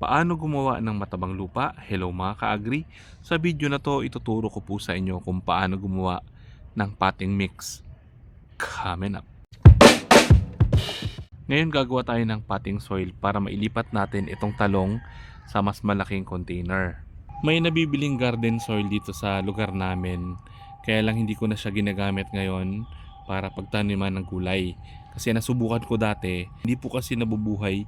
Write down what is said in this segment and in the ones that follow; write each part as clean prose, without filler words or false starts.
Paano gumawa ng matabang lupa? Hello mga ka-agri. Sa video na to, ituturo ko po sa inyo kung paano gumawa ng potting mix. Coming up. Ngayon gagawa tayo ng potting soil para mailipat natin itong talong sa mas malaking container. May nabibiling garden soil dito sa lugar namin, kaya lang hindi ko na siya ginagamit ngayon para pagtaniman ng gulay. Kasi nasubukan ko dati, hindi po kasi nabubuhay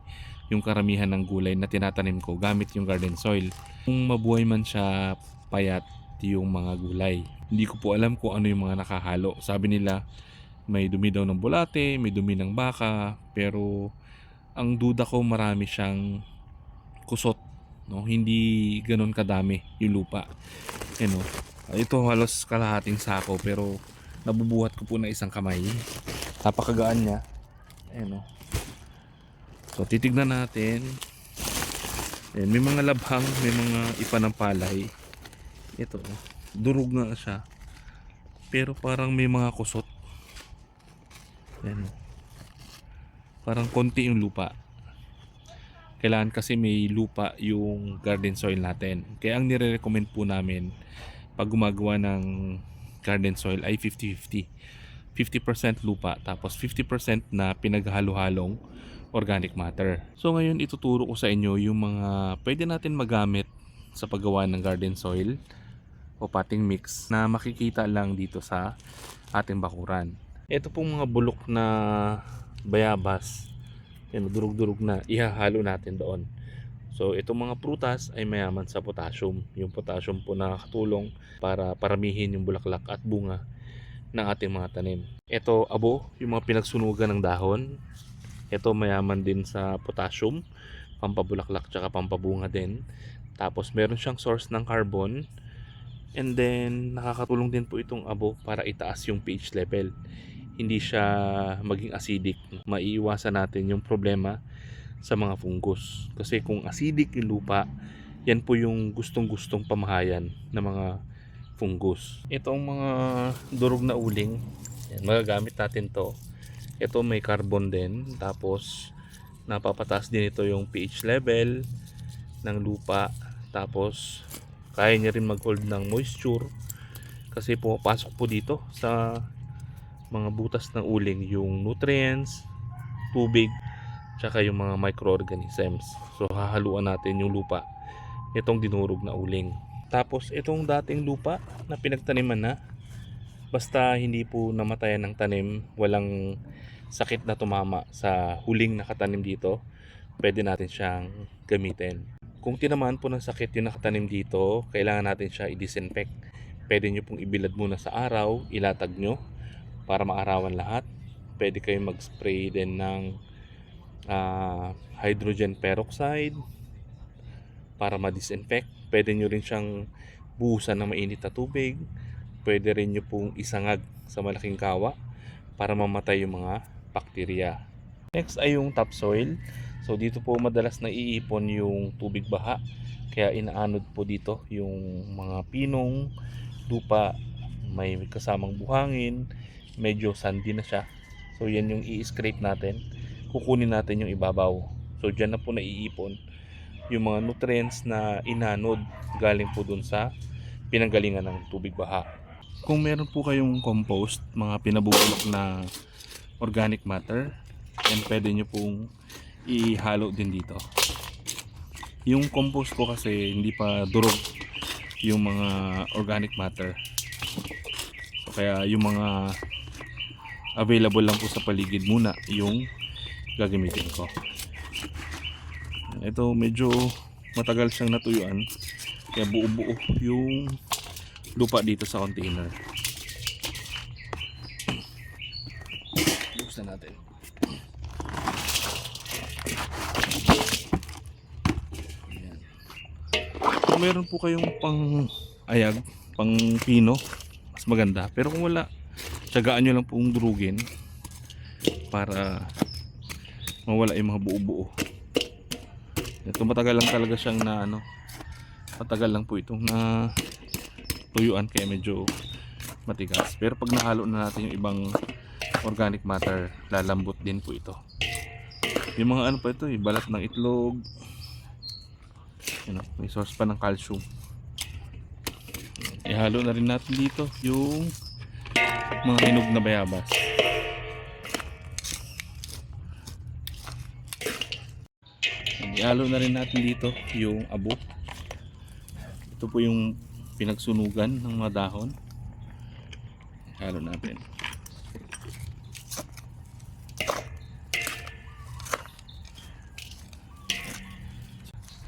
yung karamihan ng gulay na tinatanim ko gamit yung garden soil. Kung mabuhay man siya, payat yung mga gulay. Hindi ko po alam kung ano yung mga nakahalo. Sabi nila may dumi daw ng bulate, may dumi ng baka, pero ang duda ko marami siyang kusot, no? Hindi ganoon kadami yung lupa. Ano, ito halos kalahating sako pero nabubuhat ko po na isang kamay. Napakagaan niya. Ayan, no? So titignan natin. Ayan, may mga labhang, may mga ipa ng palay. Ito, durog na siya. Pero parang may mga kusot. Ayan, parang konti yung lupa. Kailangan kasi may lupa yung garden soil natin. Kaya ang nire-recommend po namin pag gumagawa ng garden soil ay 50-50. 50% lupa tapos 50% na pinaghalo-halong organic matter. So ngayon ituturo ko sa inyo yung mga pwede natin magamit sa paggawa ng garden soil o potting mix na makikita lang dito sa ating bakuran. Ito pong mga bulok na bayabas, yan, durug-durug na, ihahalo natin doon. So itong mga prutas ay mayaman sa potassium. Yung potassium po nakakatulong para paramihin yung bulaklak at bunga ng ating mga tanim. Ito abo, yung mga pinagsunugan ng dahon. Ito mayaman din sa potassium, pampabulaklak tsaka pampabunga din. Tapos meron siyang source ng carbon. And then nakakatulong din po itong abo para itaas yung pH level. Hindi siya maging acidic. Maiiwasan natin yung problema sa mga fungus. Kasi kung acidic yung lupa, yan po yung gustong-gustong pamahayan ng mga fungus. Itong mga durog na uling, yan, magagamit natin to. Ito may carbon din, tapos napapataas din ito yung pH level ng lupa, tapos kaya niya rin mag-hold ng moisture kasi pumapasok po dito sa mga butas ng uling yung nutrients, tubig, tsaka yung mga microorganisms. So hahaluan natin yung lupa itong dinurog na uling. Tapos itong dating lupa na pinagtaniman na, basta hindi po namatayan ng tanim, walang sakit na tumama sa huling nakatanim dito, pwede natin siyang gamitin. Kung tinamaan po ng sakit yung nakatanim dito, kailangan natin siya i-disinfect. Pwede nyo pong ibilad muna sa araw, ilatag nyo para maarawan lahat. Pwede kayong mag-spray din ng hydrogen peroxide para ma-disinfect. Pwede nyo rin siyang buhusan ng mainit na tubig. Pwede rin nyo pong isangag sa malaking kawa para mamatay yung mga bakterya. Next ay yung topsoil. So dito po madalas naiipon yung tubig baha. Kaya inaanod po dito yung mga pinong lupa, may kasamang buhangin, medyo sandy na siya. So yan yung i-scrape natin. Kukunin natin yung ibabaw. So dyan na po naiipon yung mga nutrients na inanod galing po dun sa pinanggalingan ng tubig baha. Kung meron po kayong compost, mga pinabubulok na organic matter, yan pwede nyo pong ihalo din dito. Yung compost ko kasi hindi pa durog yung mga organic matter. So kaya yung mga available lang po sa paligid muna yung gagamitin ko. Ito medyo matagal siyang natuyuan, kaya buo-buo yung lupa dito sa container. Buksan natin. Ayan. Kung meron po kayong pang ayag, pang pino, mas maganda. Pero kung wala, tiyagaan nyo lang pong durugin para mawala yung mga buo-buo. Ito matagal lang talaga siyang na matagal lang po itong na tuyuan, kaya medyo matigas. Pero pag nahalo na natin yung ibang organic matter, lalambot din po ito. Yung mga pa ito, balat ng itlog, May source pa ng calcium. Ihalo na rin natin dito yung mga hinog na bayabas. Ihalo na rin natin dito yung abo. Ito po yung pinagsunugan ng mga dahon. Ihalo natin.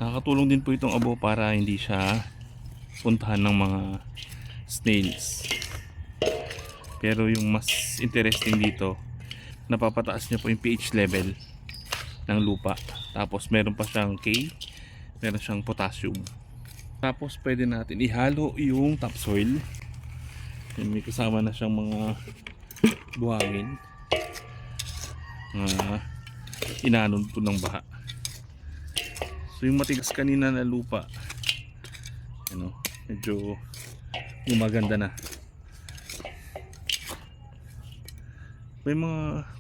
Nakakatulong din po itong abo para hindi siya puntahan ng mga snails. Pero yung mas interesting dito, napapataas niya po yung pH level ng lupa. Tapos meron pa siyang K, meron siyang potassium. Tapos pwede natin ihalo yung topsoil. May kasama na siyang mga buhangin na inanon po ng baha. So yung matigas kanina na lupa, medyo gumaganda na.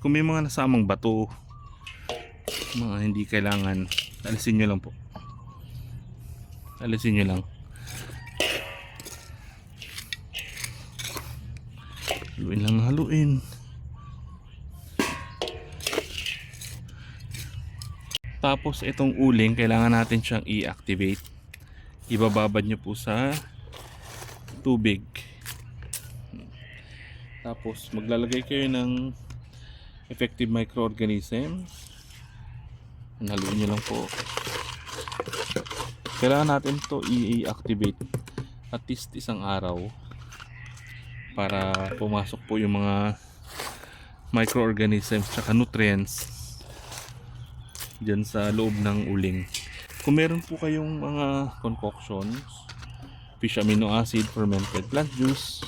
Kung may mga nasamang bato, mga hindi kailangan, alisin nyo lang po. Alisin nyo lang. Haluin lang, haluin. Tapos itong uling, kailangan natin siyang i-activate. Ibababad nyo po sa tubig. Tapos maglalagay kayo ng effective microorganism. Haluin nyo lang po. Kailangan natin to i-activate at least isang araw para pumasok po yung mga microorganisms at nutrients dyan sa loob ng uling. Kung meron po kayong mga concoctions, fish amino acid, fermented plant juice,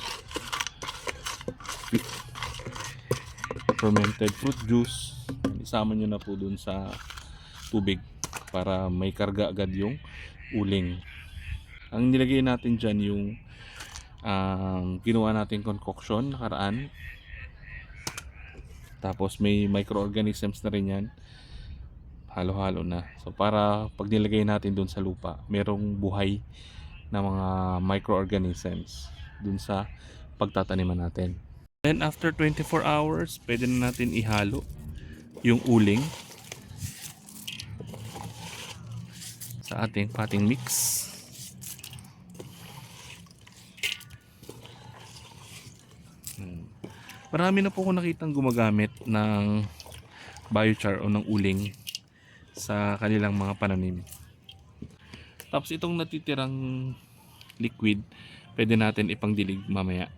fermented fruit juice, isama nyo na po dun sa tubig para may karga agad yung uling. Ang nilagay natin dyan yung ginawa natin concoction nakaraan. Tapos may microorganisms na rin yan. Halo-halo na. So para pag nilagay natin dun sa lupa, merong buhay na mga microorganisms dun sa pagtataniman natin. Then after 24 hours, pwede na natin ihalo yung uling sa ating potting mix. Marami na po ako nakitang gumagamit ng biochar o ng uling sa kanilang mga pananim. Tapos itong natitirang liquid, pwede natin ipangdilig mamaya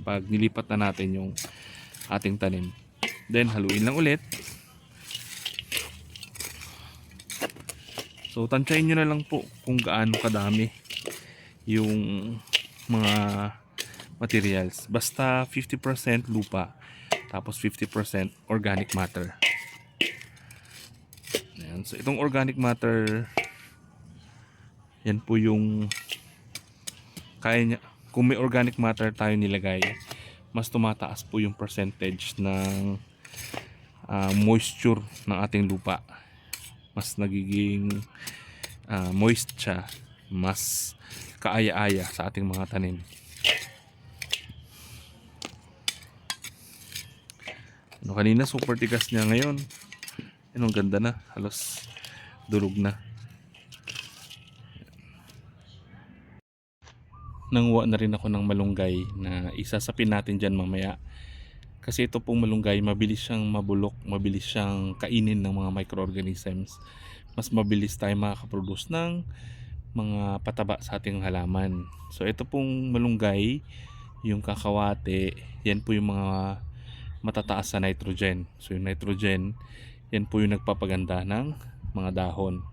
pag nilipat na natin yung ating tanim. Then haluin lang ulit. So tansyahin nyo na lang po kung gaano kadami yung mga materials. Basta 50% lupa, tapos 50% organic matter. Ayan. So itong organic matter, yan po yung kaya niya. Kung may organic matter tayo nilagay, mas tumataas po yung percentage ng moisture ng ating lupa. Mas nagiging moist siya, mas kaaya-aya sa ating mga tanim. Kanina super tigas niya, ngayon ang ganda na, halos durog na. Nanguha na rin ako ng malunggay na isasapin natin dyan mamaya. Kasi ito pong malunggay, mabilis siyang mabulok, mabilis siyang kainin ng mga microorganisms. Mas mabilis tayo makakaproduce ng mga pataba sa ating halaman. So ito pong malunggay, yung kakawate, yan po yung mga matataas sa nitrogen. So yung nitrogen, yan po yung nagpapaganda ng mga dahon.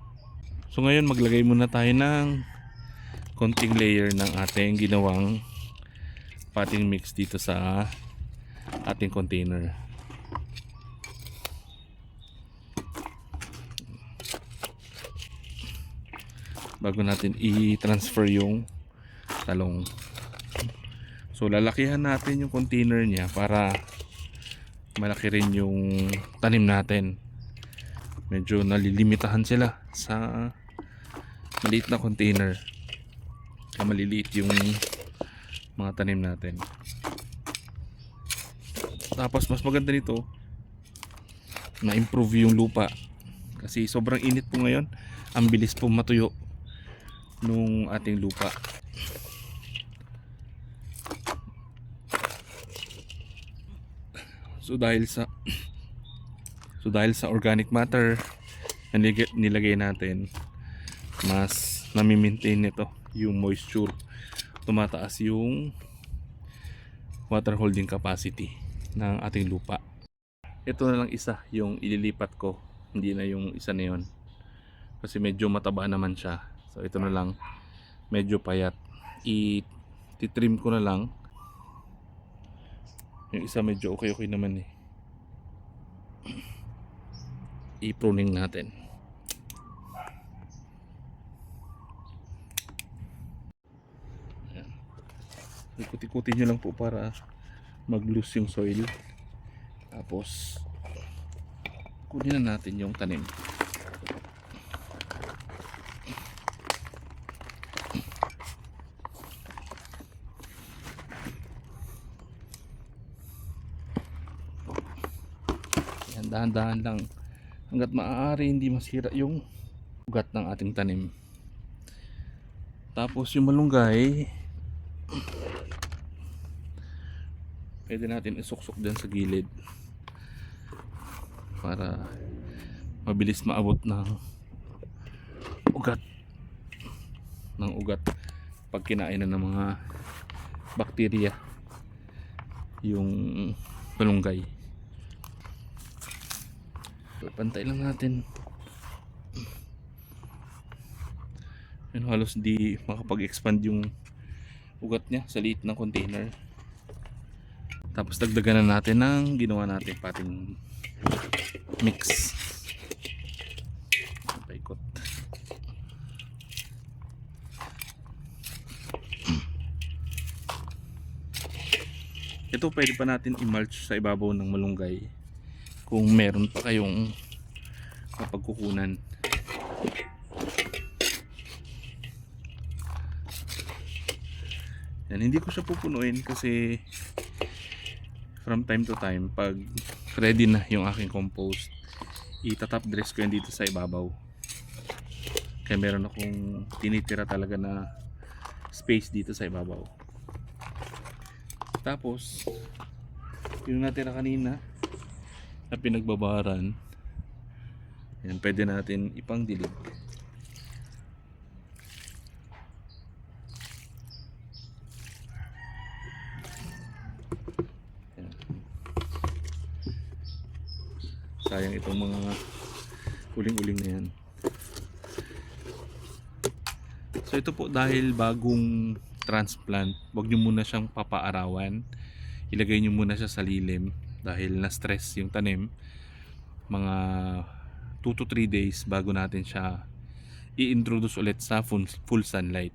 So ngayon maglagay muna tayo ng konting layer ng ating ginawang potting mix dito sa ating container. Bago natin i-transfer yung talong. So lalakihan natin yung container niya para malaki rin yung tanim natin. Medyo nalilimitahan sila sa maliit na container. Kaya maliliit yung mga tanim natin. Tapos mas maganda nito, na-improve yung lupa. Kasi sobrang init po ngayon. Ang bilis po matuyo nung ating lupa. So dahil sa organic matter na nilagay natin, mas nami-maintain nito yung moisture. Tumataas yung water holding capacity ng ating lupa. Ito na lang isa yung ililipat ko, hindi na yung isa na yun. Kasi medyo mataba naman siya. So ito na lang, medyo payat. I-trim ko na lang. Yung isa medyo okay naman eh. I-pruning natin. Ayan. Ikut-ikutin nyo lang po para mag-loose yung soil. Tapos kunin na natin yung tanim. Yan, dahan-dahan lang hanggat maaari hindi masira yung ugat ng ating tanim. Tapos yung malunggay, pwede natin isuksok dyan sa gilid para mabilis maabot ng ugat pag kinain na ng mga bakterya yung malunggay. So, pantay lang natin. Yun, halos di makapag-expand yung ugat niya sa liit ng container. Tapos dagdagan na natin ng ginawa natin pating mix. Paikot. Ito pwede pa natin i-mulch sa ibabaw ng malunggay kung meron pa kayong mapagkukunan. Yan, hindi ko siya pupunuin kasi from time to time pag ready na yung aking compost, itatop dress ko yan dito sa ibabaw. Kaya meron akong tinitira talaga na space dito sa ibabaw. Tapos yung natira kanina na pinagbabaran, yan, pwede natin ipang dilig. Yan. Sayang itong mga uling-uling na yan. So ito po, dahil bagong transplant, wag nyo muna siyang papaarawan. Ilagay nyo muna siya sa lilim dahil na-stress yung tanim. Mga 2 to 3 days bago natin siya i-introduce ulit sa full sunlight.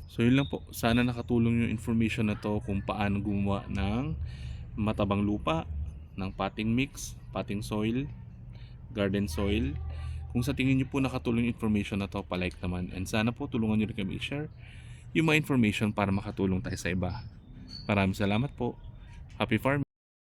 So yun lang po, sana nakatulong yung information na to kung paano gumawa ng matabang lupa, ng potting mix, potting soil, garden soil. Kung sa tingin nyo po nakatulong yung information na to, palike naman. And sana po tulungan nyo rin kami i-share yung mga information para makatulong tayo sa iba. Maraming salamat po. Happy farming!